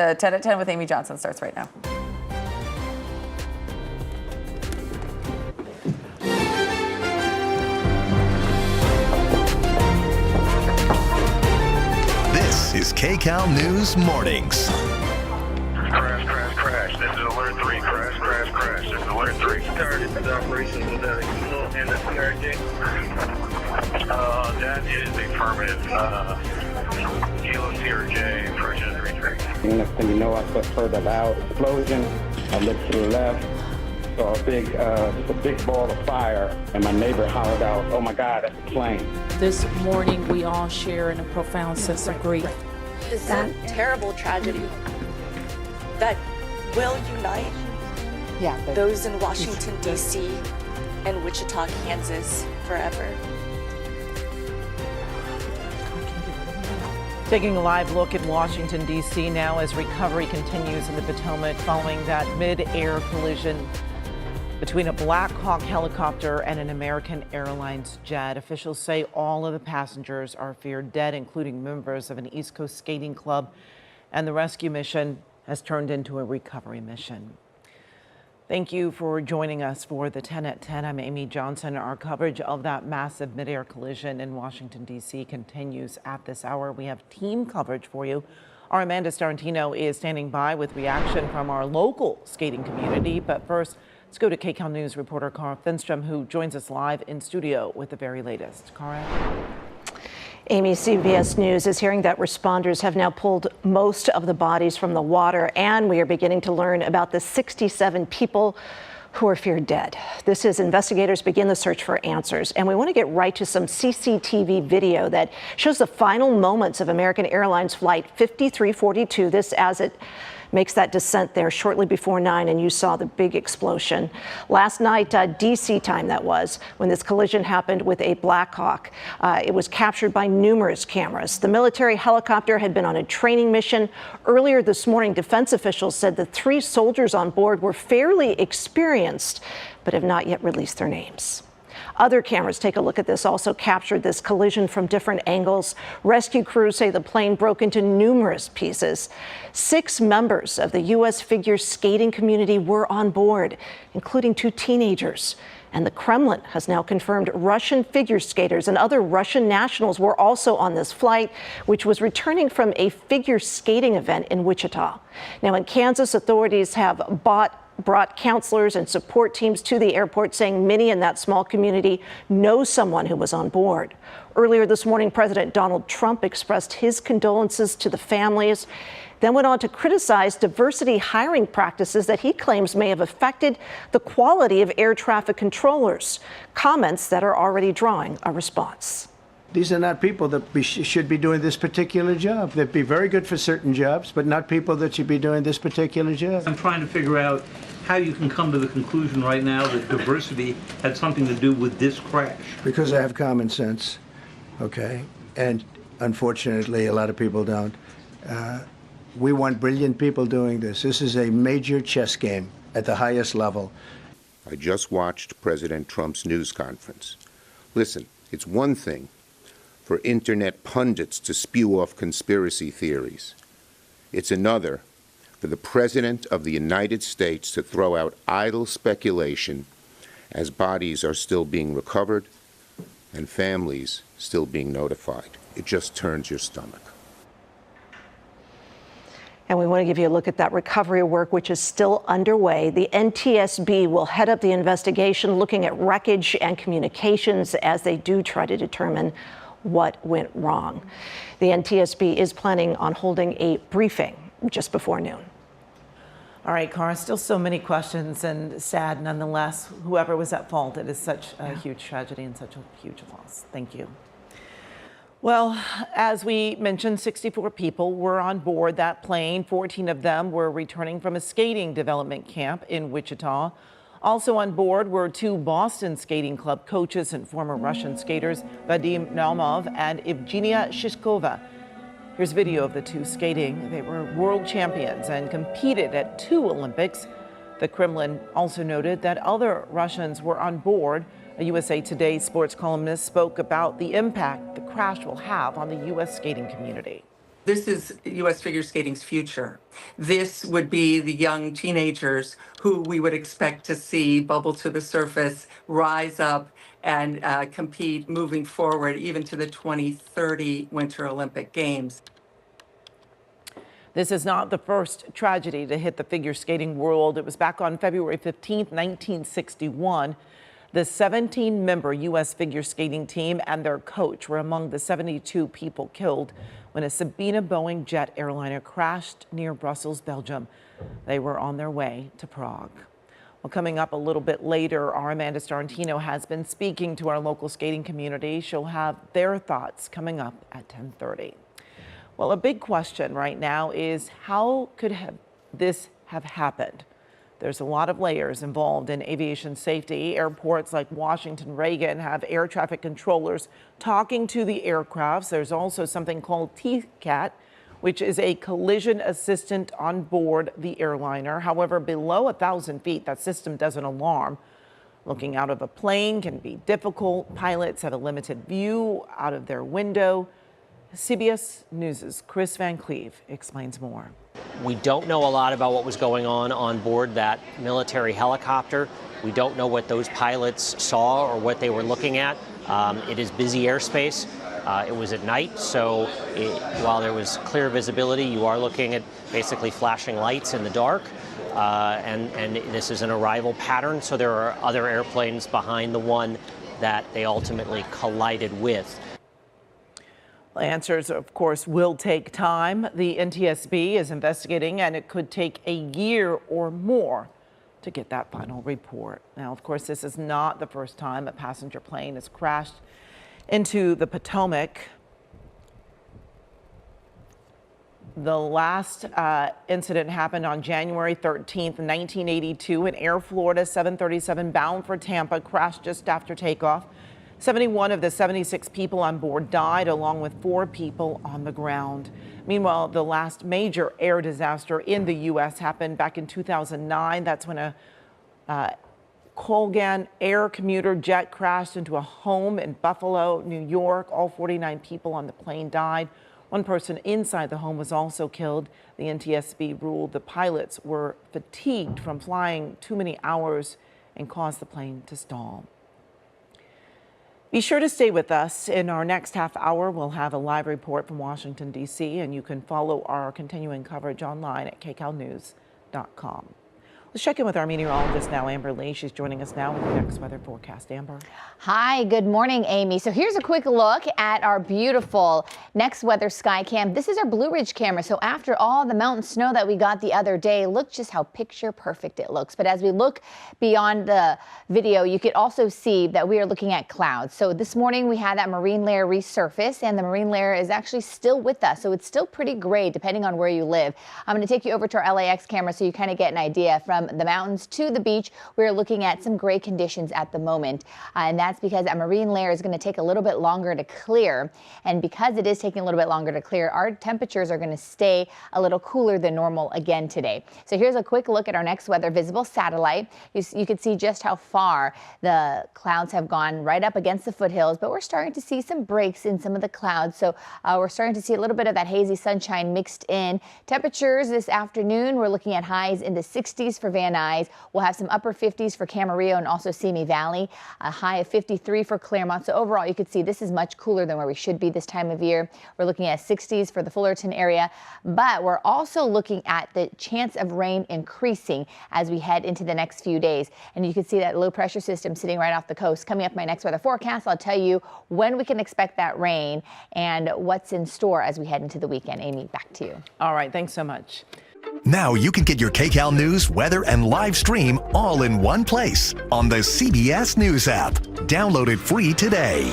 10 at 10 with Amy Johnson starts right now. This is Kcal News Mornings. Crash, crash, crash. This is alert 3. Crash, crash, crash. This is alert 3. Started his operations with that Kcal and the CRJ. That is affirmative. Kilo CRJ, approaching 3-3. Next thing you know, I heard a loud explosion. I looked to the left, saw a big ball of fire, and my neighbor hollered out, "Oh my God, that's a plane." This morning, we all share in a profound sense of grief. This is a terrible tragedy that will unite those in Washington, D.C. and Wichita, Kansas forever. Taking a live look at Washington, D.C. now as recovery continues in the Potomac following that mid-air collision between a Black Hawk helicopter and an American Airlines jet. Officials say all of the passengers are feared dead, including members of an East Coast skating club, and the rescue mission has turned into a recovery mission. Thank you for joining us for the 10 at 10. I'm Amy Johnson. Our coverage of that massive mid-air collision in Washington, D.C. continues at this hour. We have team coverage for you. Our Amanda Starantino is standing by with reaction from our local skating community. But first, let's go to Kcal News reporter Cara Finstrom, who joins us live in studio with the very latest. Cara? Amy, CBS News is hearing that responders have now pulled most of the bodies from the water, and we are beginning to learn about the 67 people who are feared dead. This is investigators begin the search for answers, and we want to get right to some CCTV video that shows the final moments of American Airlines Flight 5342. This as it makes that descent there shortly before 9, and you saw the big explosion. Last night, D.C. time that was, when this collision happened with a Black Hawk. It was captured by numerous cameras. The military helicopter had been on a training mission. Earlier this morning, defense officials said the 3 soldiers on board were fairly experienced, but have not yet released their names. Other cameras, take a look at this, also captured this collision from different angles. Rescue crews say the plane broke into numerous pieces. 6 members of the U.S. figure skating community were on board, including 2 teenagers. And the Kremlin has now confirmed Russian figure skaters and other Russian nationals were also on this flight, which was returning from a figure skating event in Wichita. Now, in Kansas, authorities have brought counselors and support teams to the airport, saying many in that small community know someone who was on board. Earlier this morning, President Donald Trump expressed his condolences to the families, then went on to criticize diversity hiring practices that he claims may have affected the quality of air traffic controllers, comments that are already drawing a response. These are not people that should be doing this particular job. They'd be very good for certain jobs, but not people that should be doing this particular job. I'm trying to figure out how you can come to the conclusion right now that diversity had something to do with this crash. Because I have common sense, okay? And unfortunately, a lot of people don't. We want brilliant people doing this. This is a major chess game at the highest level. I just watched President Trump's news conference. Listen, it's one thing for internet pundits to spew off conspiracy theories. It's another for the President of the United States to throw out idle speculation as bodies are still being recovered and families still being notified. It just turns your stomach. And we want to give you a look at that recovery work, which is still underway. The NTSB will head up the investigation, looking at wreckage and communications as they do try to determine what went wrong. The NTSB is planning on holding a briefing just before noon. All right, Cara, still so many questions and sad nonetheless. Whoever was at fault, it is such a huge tragedy and such a huge loss. Thank you. Well, as we mentioned, 64 people were on board that plane. 14 of them were returning from a skating development camp in Wichita. Also on board were 2 Boston Skating Club coaches and former Russian skaters, Vadim Naumov and Evgenia Shishkova. Here's video of the 2 skating. They were world champions and competed at 2 Olympics. The Kremlin also noted that other Russians were on board. A USA Today sports columnist spoke about the impact the crash will have on the U.S. skating community. This is U.S. figure skating's future. This would be the young teenagers who we would expect to see bubble to the surface, rise up, and compete moving forward, even to the 2030 Winter Olympic Games. This is not the first tragedy to hit the figure skating world. It was back on February 15, 1961. The 17-member U.S. figure skating team and their coach were among the 72 people killed when a Sabena Boeing jet airliner crashed near Brussels, Belgium. They were on their way to Prague. Well, coming up a little bit later, our Amanda Starantino has been speaking to our local skating community. She'll have their thoughts coming up at 10:30. Well, a big question right now is how could this have happened? There's a lot of layers involved in aviation safety. Airports like Washington Reagan have air traffic controllers talking to the aircrafts. There's also something called Kcal, which is a collision assistant on board the airliner. However, below 1,000 feet, that system doesn't alarm. Looking out of a plane can be difficult. Pilots have a limited view out of their window. CBS News' Chris Van Cleve explains more. We don't know a lot about what was going on board that military helicopter. We don't know what those pilots saw or what they were looking at. It is busy airspace. It was at night, so while there was clear visibility, you are looking at basically flashing lights in the dark. And this is an arrival pattern, so there are other airplanes behind the one that they ultimately collided with. Answers, of course, will take time. The NTSB is investigating, and it could take a year or more to get that final report. Now, of course, this is not the first time a passenger plane has crashed into the Potomac. The last incident happened on January 13th, 1982. An Air Florida 737 bound for Tampa crashed just after takeoff. 71 of the 76 people on board died, along with 4 people on the ground. Meanwhile, the last major air disaster in the U.S. happened back in 2009. That's when a Colgan Air commuter jet crashed into a home in Buffalo, New York. All 49 people on the plane died. One person inside the home was also killed. The NTSB ruled the pilots were fatigued from flying too many hours and caused the plane to stall. Be sure to stay with us. In our next half hour, we'll have a live report from Washington, D.C., and you can follow our continuing coverage online at kcalnews.com. Let's check in with our meteorologist now, Amber Lee. She's joining us now with the next weather forecast. Amber. Hi, good morning, Amy. So here's a quick look at our beautiful next weather sky cam. This is our Blue Ridge camera. So after all the mountain snow that we got the other day, look just how picture perfect it looks. But as we look beyond the video, you could also see that we are looking at clouds. So this morning we had that marine layer resurface, and the marine layer is actually still with us. So it's still pretty gray depending on where you live. I'm going to take you over to our LAX camera so you kind of get an idea. From the mountains to the beach, we're looking at some gray conditions at the moment. And that's because that marine layer is going to take a little bit longer to clear. And because it is taking a little bit longer to clear, our temperatures are going to stay a little cooler than normal again today. So here's a quick look at our next weather visible satellite. You can see just how far the clouds have gone right up against the foothills, but we're starting to see some breaks in some of the clouds. So we're starting to see a little bit of that hazy sunshine mixed in. Temperatures this afternoon, we're looking at highs in the 60s for Van Nuys. We'll have some upper 50s for Camarillo and also Simi Valley, a high of 53 for Claremont. So overall, you can see this is much cooler than where we should be this time of year. We're looking at 60s for the Fullerton area, but we're also looking at the chance of rain increasing as we head into the next few days. And you can see that low pressure system sitting right off the coast. Coming up my next weather forecast, I'll tell you when we can expect that rain and what's in store as we head into the weekend. Amy, back to you. All right, thanks so much. Now you can get your Kcal News, weather, and live stream all in one place on the CBS News app. Download it free today.